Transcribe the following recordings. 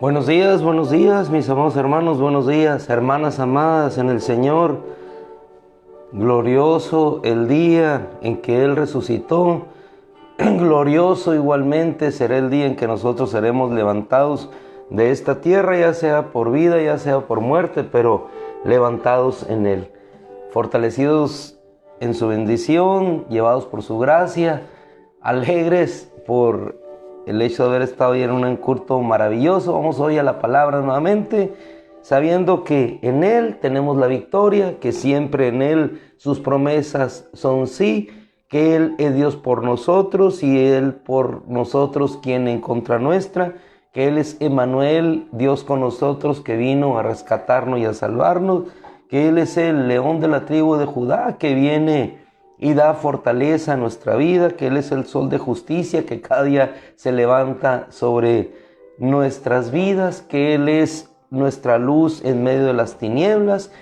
Buenos días, mis amados hermanos, buenos días, hermanas amadas en el Señor. Glorioso el día en que Él resucitó. Glorioso igualmente será el día en que nosotros seremos levantados de esta tierra, ya sea por vida, ya sea por muerte, pero levantados en Él, fortalecidos en su bendición, llevados por su gracia, alegres por el hecho de haber estado hoy en un culto maravilloso. Vamos hoy a la palabra nuevamente, sabiendo que en Él tenemos la victoria, que siempre en Él sus promesas son sí, que Él es Dios por nosotros y Él por nosotros quien en contra nuestra, que Él es Emmanuel, Dios con nosotros, que vino a rescatarnos y a salvarnos, que Él es el león de la tribu de Judá, que viene y da fortaleza a nuestra vida, que Él es el sol de justicia que cada día se levanta sobre nuestras vidas, que Él es nuestra luz en medio de las tinieblas,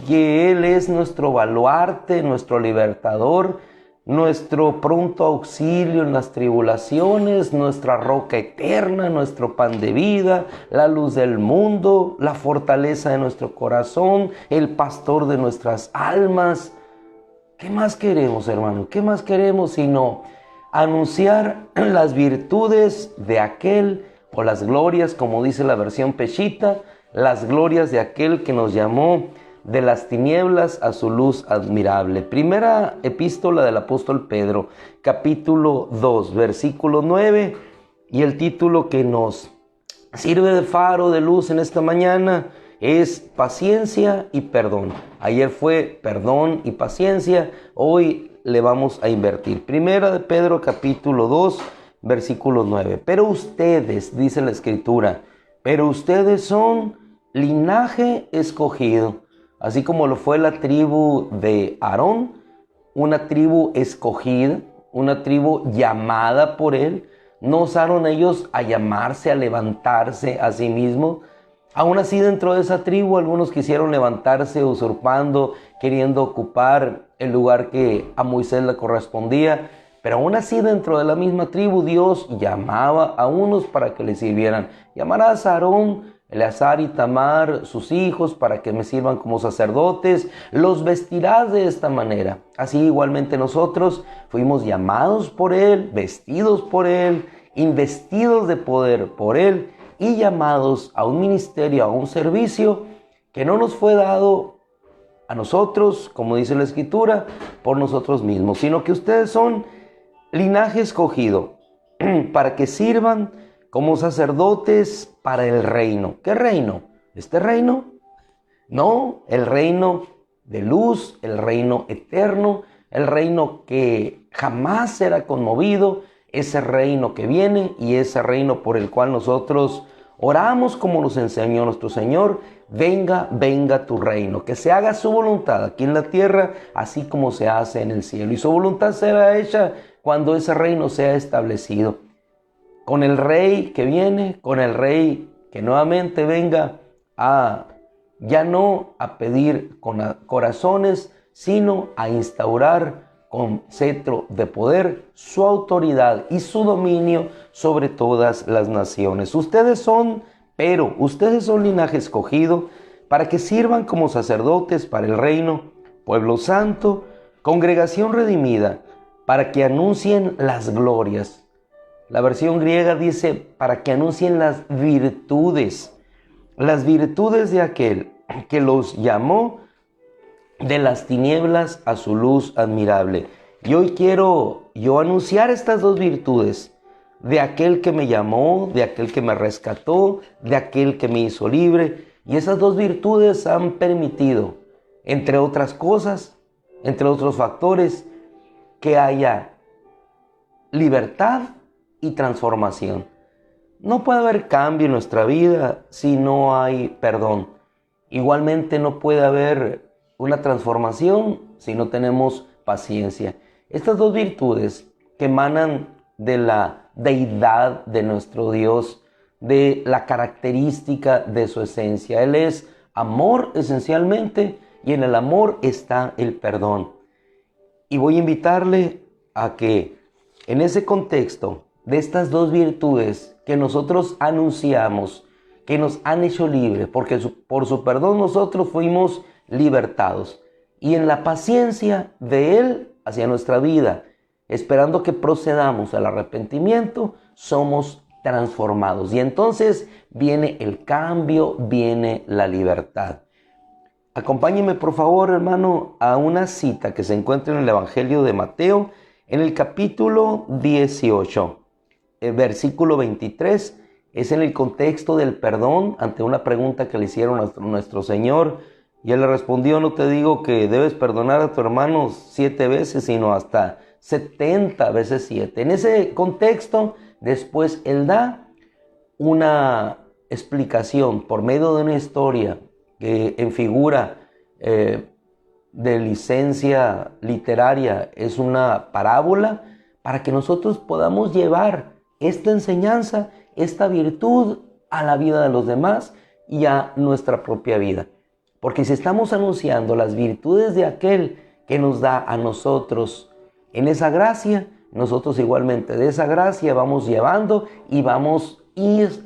que Él es nuestro baluarte, nuestro libertador, nuestro pronto auxilio en las tribulaciones, nuestra roca eterna, nuestro pan de vida, la luz del mundo, la fortaleza de nuestro corazón, el pastor de nuestras almas. ¿Qué más queremos, hermano? ¿Qué más queremos sino anunciar las virtudes de aquel, o las glorias, como dice la versión Peshita, las glorias de aquel que nos llamó de las tinieblas a su luz admirable? Primera epístola del apóstol Pedro, capítulo 2, versículo 9, y el título que nos sirve de faro de luz en esta mañana es paciencia y perdón. Ayer fue perdón y paciencia, hoy le vamos a invertir. Primera de Pedro capítulo 2, versículo 9. Pero ustedes, dice la Escritura, pero ustedes son linaje escogido, así como lo fue la tribu de Aarón, una tribu escogida, una tribu llamada por él. No osaron ellos a llamarse, a levantarse a sí mismos. Aún así, dentro de esa tribu, algunos quisieron levantarse usurpando, queriendo ocupar el lugar que a Moisés le correspondía. Pero aún así, dentro de la misma tribu, Dios llamaba a unos para que le sirvieran. Llamarás a Aarón, Eleazar y Tamar, sus hijos, para que me sirvan como sacerdotes. Los vestirás de esta manera. Así igualmente nosotros fuimos llamados por Él, vestidos por Él, investidos de poder por Él, y llamados a un ministerio, a un servicio que no nos fue dado a nosotros, como dice la Escritura, por nosotros mismos, sino que ustedes son linaje escogido para que sirvan como sacerdotes para el reino. ¿Qué reino? ¿Este reino? No, el reino de luz, el reino eterno, el reino que jamás será conmovido, ese reino que viene y ese reino por el cual nosotros oramos, como nos enseñó nuestro Señor: venga, venga tu reino, que se haga su voluntad aquí en la tierra, así como se hace en el cielo. Y su voluntad será hecha cuando ese reino sea establecido. Con el rey que viene, con el rey que nuevamente venga a, ya no a pedir con corazones, sino a instaurar con cetro de poder su autoridad y su dominio sobre todas las naciones. Ustedes son linaje escogido para que sirvan como sacerdotes para el reino, pueblo santo, congregación redimida, para que anuncien las glorias. La versión griega dice para que anuncien las virtudes de aquel que los llamó de las tinieblas a su luz admirable. Y hoy quiero yo anunciar estas dos virtudes: de aquel que me llamó, de aquel que me rescató, de aquel que me hizo libre. Y esas dos virtudes han permitido, entre otras cosas, entre otros factores, que haya libertad y transformación. No puede haber cambio en nuestra vida si no hay perdón. Igualmente no puede haber una transformación si no tenemos paciencia. Estas dos virtudes que emanan de la deidad de nuestro Dios, de la característica de su esencia. Él es amor esencialmente, y en el amor está el perdón. Y voy a invitarle a que en ese contexto de estas dos virtudes que nosotros anunciamos, que nos han hecho libres, porque por su perdón nosotros fuimos libertados. Y en la paciencia de Él hacia nuestra vida, esperando que procedamos al arrepentimiento, somos transformados. Y entonces viene el cambio, viene la libertad. Acompáñeme por favor, hermano, a una cita que se encuentra en el Evangelio de Mateo, en el capítulo 18, el versículo 23, es en el contexto del perdón ante una pregunta que le hicieron a nuestro Señor. Y Él le respondió: no te digo que debes perdonar a tu hermano 7 veces, sino hasta 70 veces 7. En ese contexto, después Él da una explicación por medio de una historia que en figura de licencia literaria es una parábola, para que nosotros podamos llevar esta enseñanza, esta virtud a la vida de los demás y a nuestra propia vida. Porque si estamos anunciando las virtudes de aquel que nos da a nosotros en esa gracia, nosotros igualmente de esa gracia vamos llevando y vamos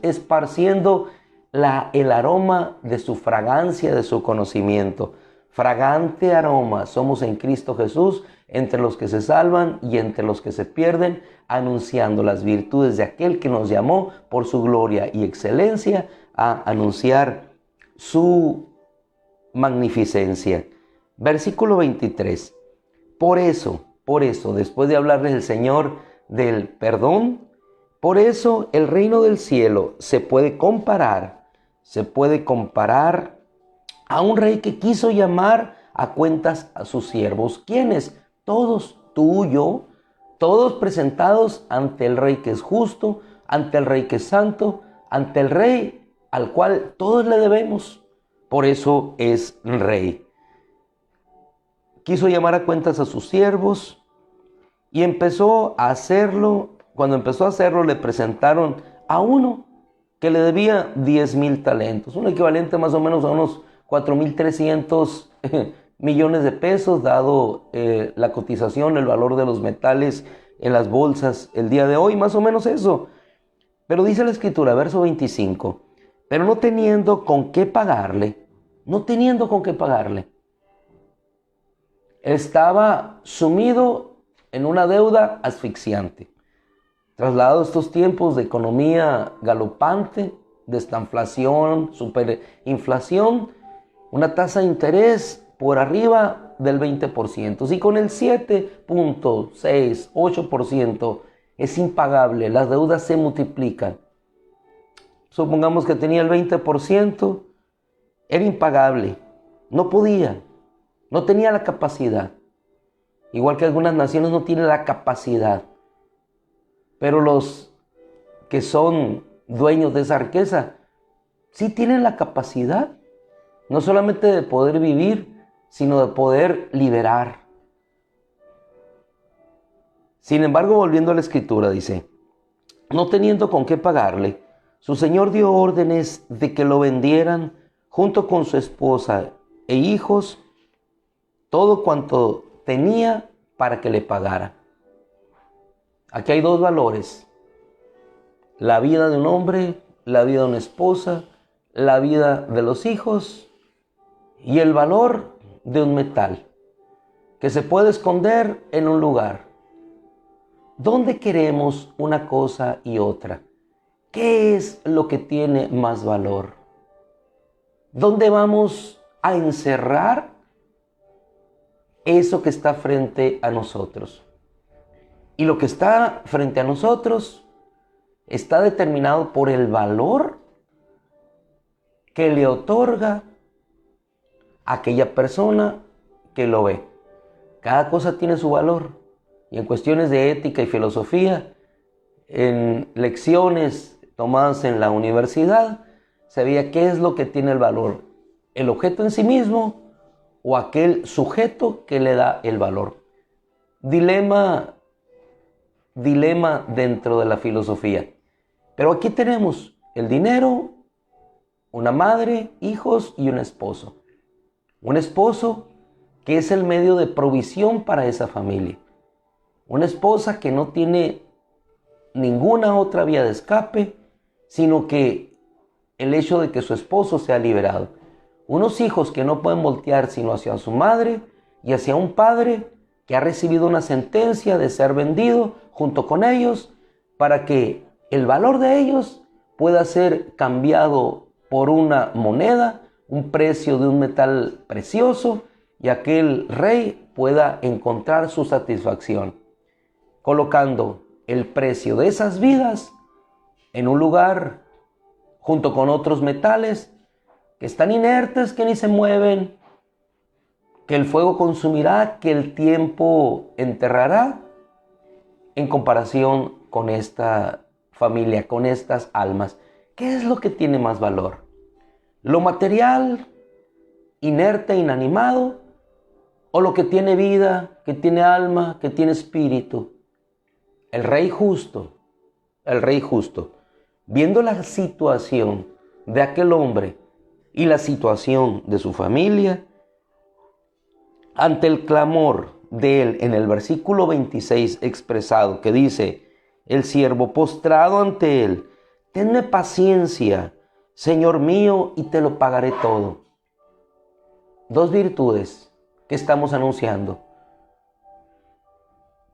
esparciendo el aroma de su fragancia, de su conocimiento. Fragante aroma somos en Cristo Jesús, entre los que se salvan y entre los que se pierden, anunciando las virtudes de aquel que nos llamó por su gloria y excelencia a anunciar su magnificencia. Versículo 23. Por eso, después de hablarles el Señor del perdón, por eso el reino del cielo se puede comparar a un rey que quiso llamar a cuentas a sus siervos. ¿Quiénes? Todos, tú y yo, todos presentados ante el rey que es justo, ante el rey que es santo, ante el rey al cual todos le debemos. Por eso es rey. Quiso llamar a cuentas a sus siervos y empezó a hacerlo. Cuando empezó a hacerlo, le presentaron a uno que le debía 10,000 talentos, un equivalente más o menos a unos 4,300 millones de pesos, dado la cotización, el valor de los metales en las bolsas el día de hoy, más o menos eso. Pero dice la Escritura, verso 25, pero no teniendo con qué pagarle, estaba sumido en una deuda asfixiante. Trasladados estos tiempos de economía galopante, de estanflación, superinflación, una tasa de interés por arriba del 20%. Si con el 7.6, 8% es impagable, las deudas se multiplican. Supongamos que tenía el 20%, era impagable, no podía, no tenía la capacidad. Igual que algunas naciones no tienen la capacidad. Pero los que son dueños de esa riqueza sí tienen la capacidad, no solamente de poder vivir, sino de poder liberar. Sin embargo, volviendo a la Escritura, dice, no teniendo con qué pagarle, su señor dio órdenes de que lo vendieran junto con su esposa e hijos, todo cuanto tenía para que le pagara. Aquí hay dos valores: la vida de un hombre, la vida de una esposa, la vida de los hijos y el valor de un metal que se puede esconder en un lugar. ¿Dónde queremos una cosa y otra? ¿Qué es lo que tiene más valor? ¿Dónde vamos a encerrar eso que está frente a nosotros? Y lo que está frente a nosotros está determinado por el valor que le otorga a aquella persona que lo ve. Cada cosa tiene su valor. Y en cuestiones de ética y filosofía, en lecciones tomadas en la universidad, se veía qué es lo que tiene el valor: el objeto en sí mismo o aquel sujeto que le da el valor. Dilema dentro de la filosofía. Pero aquí tenemos el dinero, una madre, hijos y un esposo. Un esposo que es el medio de provisión para esa familia. Una esposa que no tiene ninguna otra vía de escape, sino que el hecho de que su esposo sea liberado. Unos hijos que no pueden voltear sino hacia su madre y hacia un padre que ha recibido una sentencia de ser vendido junto con ellos para que el valor de ellos pueda ser cambiado por una moneda, un precio de un metal precioso, y aquel rey pueda encontrar su satisfacción, colocando el precio de esas vidas en un lugar junto con otros metales que están inertes, que ni se mueven, que el fuego consumirá, que el tiempo enterrará, en comparación con esta familia, con estas almas. ¿Qué es lo que tiene más valor? ¿Lo material, inerte, inanimado? ¿O lo que tiene vida, que tiene alma, que tiene espíritu? El rey justo, viendo la situación de aquel hombre y la situación de su familia, ante el clamor de él en el versículo 26 expresado, que dice: el siervo postrado ante él, tenme paciencia, Señor mío, y te lo pagaré todo. Dos virtudes que estamos anunciando: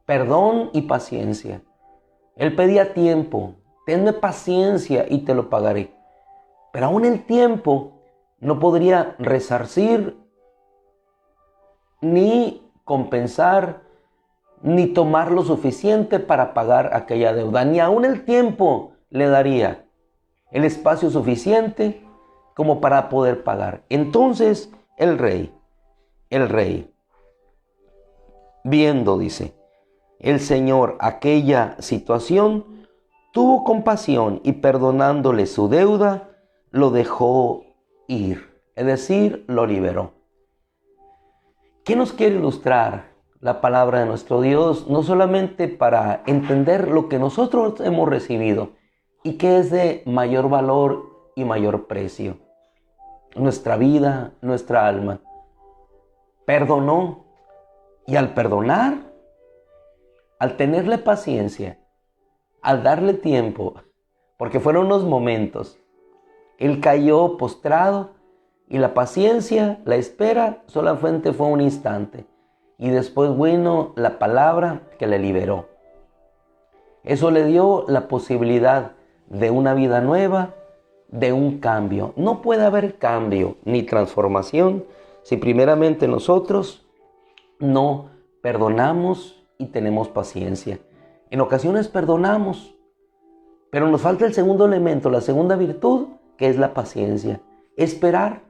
perdón y paciencia. Él pedía tiempo, tenme paciencia y te lo pagaré. Pero aún el tiempo no podría resarcir, ni compensar, ni tomar lo suficiente para pagar aquella deuda. Ni aún el tiempo le daría el espacio suficiente como para poder pagar. Entonces el rey, viendo, dice, el Señor aquella situación, tuvo compasión y perdonándole su deuda, lo dejó ir. Es decir, lo liberó. ¿Qué nos quiere ilustrar la palabra de nuestro Dios? No solamente para entender lo que nosotros hemos recibido y que es de mayor valor y mayor precio. Nuestra vida, nuestra alma. Perdonó, y al perdonar, al tenerle paciencia, al darle tiempo, porque fueron unos momentos, él cayó postrado y la paciencia, la espera, solamente fue un instante. Y después vino la palabra que le liberó. Eso le dio la posibilidad de una vida nueva, de un cambio. No puede haber cambio ni transformación si primeramente nosotros no perdonamos y tenemos paciencia. En ocasiones perdonamos, pero nos falta el segundo elemento, la segunda virtud, que es la paciencia. Esperar.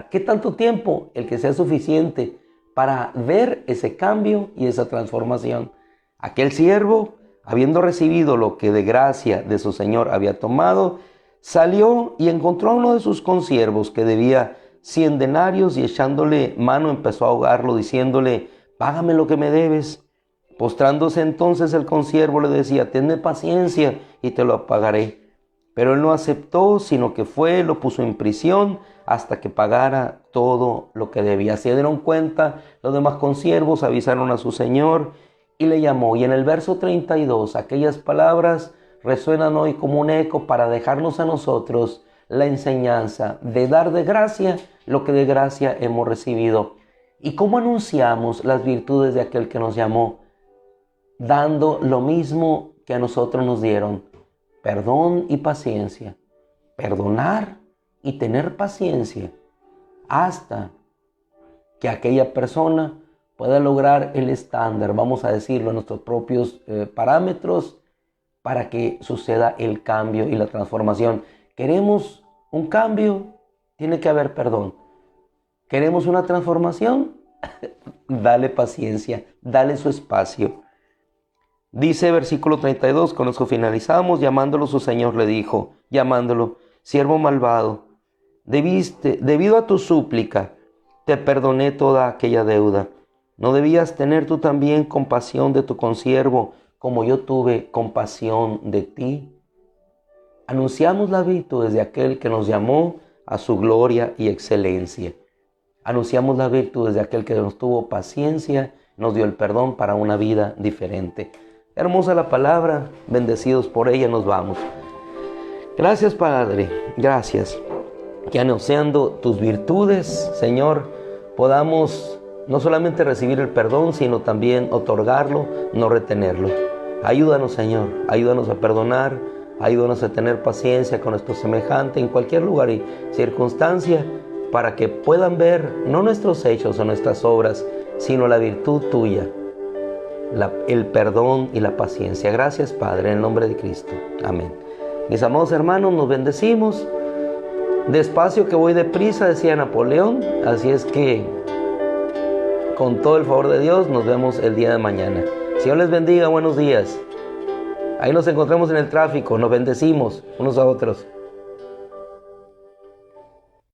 ¿Qué tanto tiempo? El que sea suficiente para ver ese cambio y esa transformación. Aquel siervo, habiendo recibido lo que de gracia de su señor había tomado, salió y encontró a uno de sus consiervos que debía 100 denarios y echándole mano empezó a ahogarlo, diciéndole: págame lo que me debes. Postrándose entonces el consiervo le decía: tenme paciencia y te lo pagaré. Pero él no aceptó, sino que fue, lo puso en prisión hasta que pagara todo lo que debía. Se dieron cuenta los demás consiervos, avisaron a su señor y le llamó. Y en el verso 32, aquellas palabras resuenan hoy como un eco para dejarnos a nosotros la enseñanza de dar de gracia lo que de gracia hemos recibido. ¿Y cómo anunciamos las virtudes de aquel que nos llamó? Dando lo mismo que a nosotros nos dieron: perdón y paciencia. Perdonar y tener paciencia hasta que aquella persona pueda lograr el estándar, vamos a decirlo, nuestros propios parámetros, para que suceda el cambio y la transformación. ¿Queremos un cambio? Tiene que haber perdón. ¿Queremos una transformación? Dale paciencia, dale su espacio. Dice versículo 32, con eso finalizamos: llamándolo su señor le dijo, siervo malvado, debido a tu súplica, te perdoné toda aquella deuda. ¿No debías tener tú también compasión de tu consiervo, como yo tuve compasión de ti? Anunciamos las virtudes de aquel que nos llamó a su gloria y excelencia. Anunciamos las virtudes de aquel que nos tuvo paciencia, nos dio el perdón para una vida diferente. Hermosa la palabra, bendecidos por ella nos vamos. Gracias, Padre, gracias. Que anunciando tus virtudes, Señor, podamos no solamente recibir el perdón, sino también otorgarlo, no retenerlo. Ayúdanos, Señor, ayúdanos a perdonar, ayúdanos a tener paciencia con nuestro semejante en cualquier lugar y circunstancia, para que puedan ver no nuestros hechos o nuestras obras, sino la virtud tuya, el perdón y la paciencia. Gracias, Padre, en el nombre de Cristo. Amén. Mis amados hermanos, nos bendecimos. Despacio que voy deprisa, decía Napoleón. Así es que, con todo el favor de Dios, nos vemos el día de mañana. Señor les bendiga, buenos días. Ahí nos encontramos en el tráfico, nos bendecimos unos a otros.